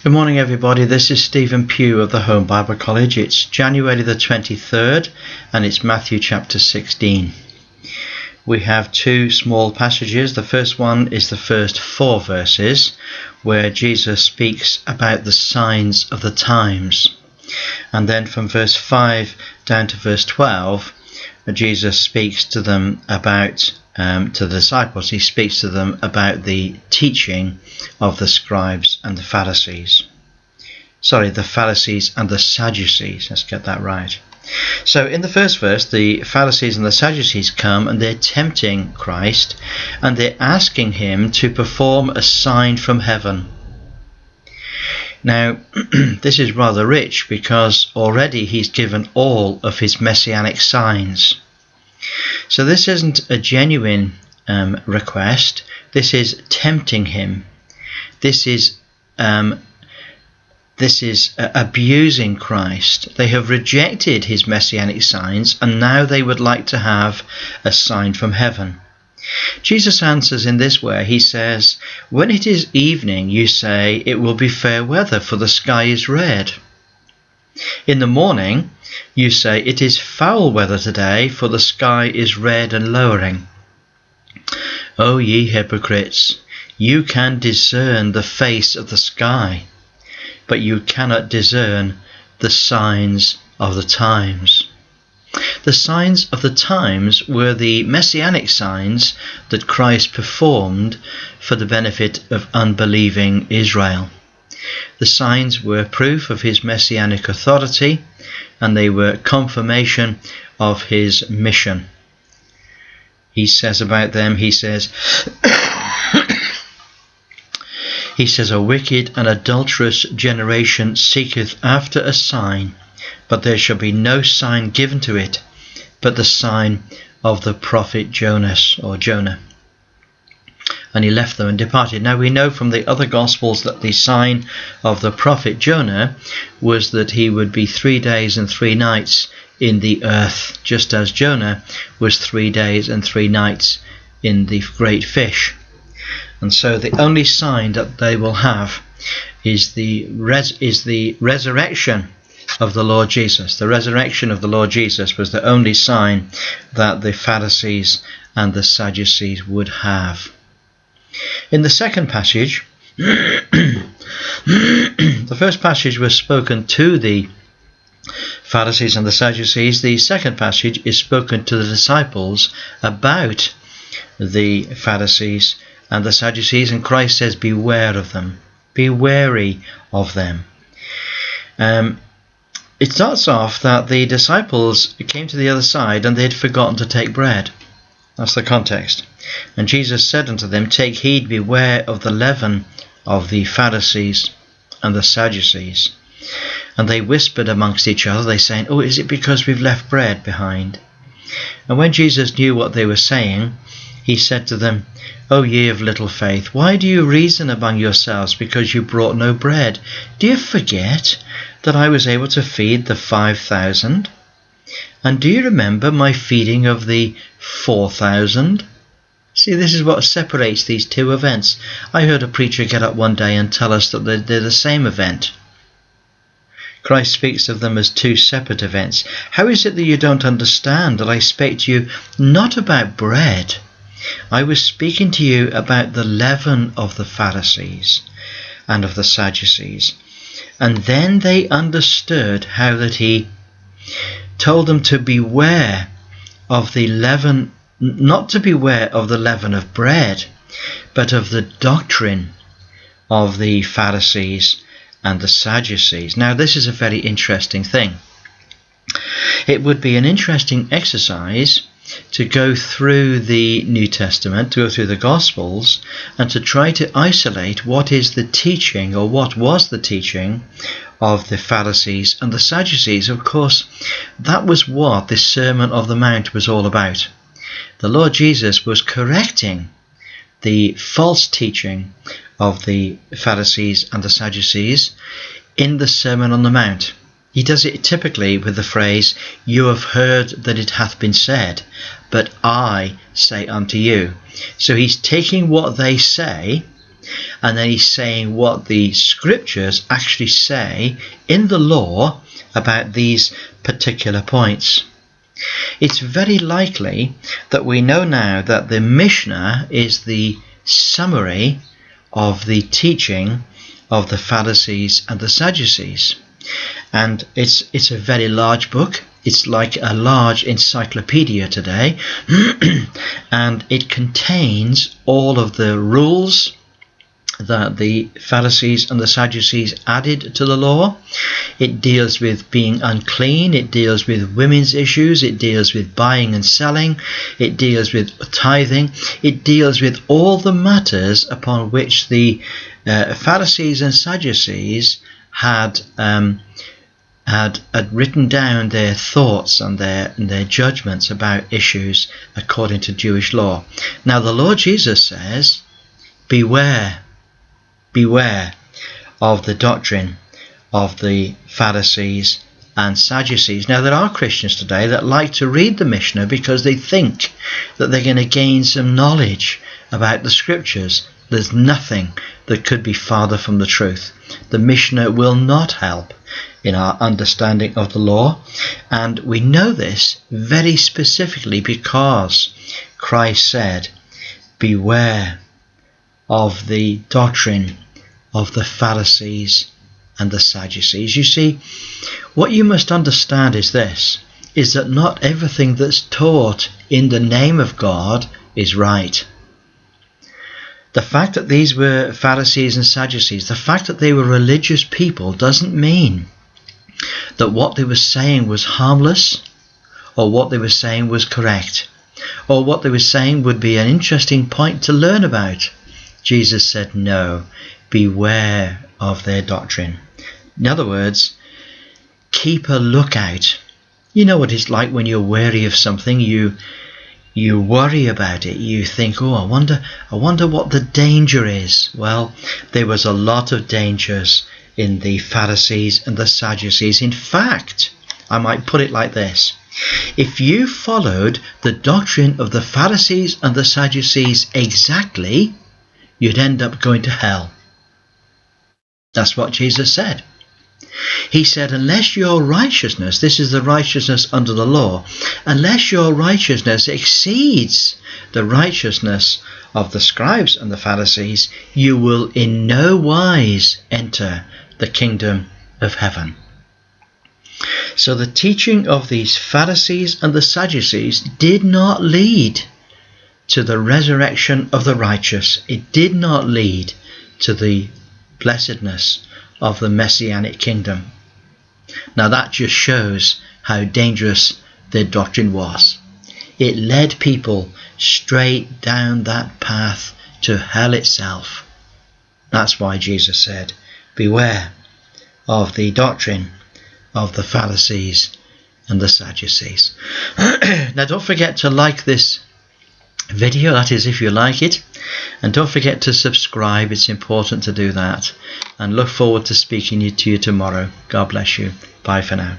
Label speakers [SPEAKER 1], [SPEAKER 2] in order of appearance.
[SPEAKER 1] Good morning, everybody. This is Stephen Pugh of the Home Bible College. It's January the 23rd and it's Matthew chapter 16. We have two small passages. The first one is the first 4 verses where Jesus speaks about the signs of the times. And then from verse 5 down to verse 12, Jesus speaks to them about to the disciples. He speaks to them about the teaching of the scribes and the Pharisees. The Pharisees and the Sadducees. Let's get that right. So in the first verse, the Pharisees and the Sadducees come and they're tempting Christ and they're asking him to perform a sign from heaven. Now, this is rather rich because already he's given all of his messianic signs. So this isn't a genuine request. This is tempting him. This is abusing Christ. They have rejected his messianic signs and now they would like to have a sign from heaven. Jesus answers in this way. He says, "When it is evening, you say it will be fair weather, for the sky is red. In the morning, you say it is foul weather today, for the sky is red and lowering. O ye hypocrites, you can discern the face of the sky, but you cannot discern the signs of the times." The signs of the times were the messianic signs that Christ performed for the benefit of unbelieving Israel. The signs were proof of his messianic authority and they were confirmation of his mission. He says about them, he says, "A wicked and adulterous generation seeketh after a sign, but there shall be no sign given to it, but the sign of the prophet Jonah." And he left them and departed. Now we know from the other Gospels that the sign of the prophet Jonah was that he would be 3 days and 3 nights in the earth, just as Jonah was 3 days and 3 nights in the great fish. And so the only sign that they will have is the resurrection of the Lord Jesus. The resurrection of the Lord Jesus was the only sign that the Pharisees and the Sadducees would have. In the second passage, the first passage was spoken to the Pharisees and the Sadducees. The second passage is spoken to the disciples about the Pharisees and the Sadducees, and Christ says, beware of them, be wary of them. It starts off that the disciples came to the other side and they had forgotten to take bread. That's the context. And Jesus said unto them, "Take heed, beware of the leaven of the Pharisees and the Sadducees." And they whispered amongst each other, they saying, "Oh, is it because we've left bread behind?" And when Jesus knew what they were saying, he said to them, "O ye of little faith, why do you reason among yourselves because you brought no bread? Do you forget that I was able to feed the 5,000? And do you remember my feeding of the 4,000? See, this is what separates these two events. I heard a preacher get up one day and tell us that they're the same event. Christ speaks of them as two separate events. How is it that you don't understand that I spake to you not about bread? I was speaking to you about the leaven of the Pharisees and of the Sadducees." And then they understood how that he told them to beware of the leaven, not to beware of the leaven of bread, but of the doctrine of the Pharisees and the Sadducees. Now this is a very interesting thing. It would be an interesting exercise to go through the New Testament, to go through the Gospels, and to try to isolate what is the teaching, or what was the teaching, of the Pharisees and the Sadducees. Of course, that was what the Sermon on the Mount was all about. The Lord Jesus was correcting the false teaching of the Pharisees and the Sadducees in the Sermon on the Mount. He does it typically with the phrase, "You have heard that it hath been said, but I say unto you." So he's taking what they say and then he's saying what the scriptures actually say in the law about these particular points. It's very likely that we know now that the Mishnah is the summary of the teaching of the Pharisees and the Sadducees. And it's a very large book. It's like a large encyclopedia today. And it contains all of the rules that the Pharisees and the Sadducees added to the law. It deals with being unclean. It deals with women's issues. It deals with buying and selling. It deals with tithing. It deals with all the matters upon which the Pharisees and Sadducees had written down their thoughts and their judgments about issues according to Jewish law. Now the Lord Jesus says, beware of the doctrine of the Pharisees and Sadducees. Now there are Christians today that like to read the Mishnah because they think that they're going to gain some knowledge about the scriptures. There's nothing that could be farther from the truth. The Mishnah will not help in our understanding of the law, and we know this very specifically because Christ said, beware of the doctrine of the Pharisees and the Sadducees. You see, what you must understand is this, is that not everything that's taught in the name of God is right. The fact that these were Pharisees and Sadducees, the fact that they were religious people, doesn't mean that what they were saying was harmless, or what they were saying was correct, or what they were saying would be an interesting point to learn about. Jesus said, no, beware of their doctrine. In other words, keep a lookout. You know what it's like when you're wary of something. You worry about it. You think, oh, I wonder what the danger is. Well, there was a lot of dangers in the Pharisees and the Sadducees. In fact, I might put it like this. If you followed the doctrine of the Pharisees and the Sadducees exactly, you'd end up going to hell. That's what Jesus said. He said, unless your righteousness, this is the righteousness under the law, unless your righteousness exceeds the righteousness of the scribes and the Pharisees, you will in no wise enter the kingdom of heaven. So the teaching of these Pharisees and the Sadducees did not lead to the resurrection of the righteous. It did not lead to the blessedness of the Messianic kingdom. Now that just shows how dangerous their doctrine was. It led people straight down that path to hell itself. That's why Jesus said, beware of the doctrine of the Pharisees and the Sadducees. Now don't forget to like this video, that is if you like it, and don't forget to subscribe. It's important to do that, and look forward to speaking to you tomorrow. God bless you. Bye for now.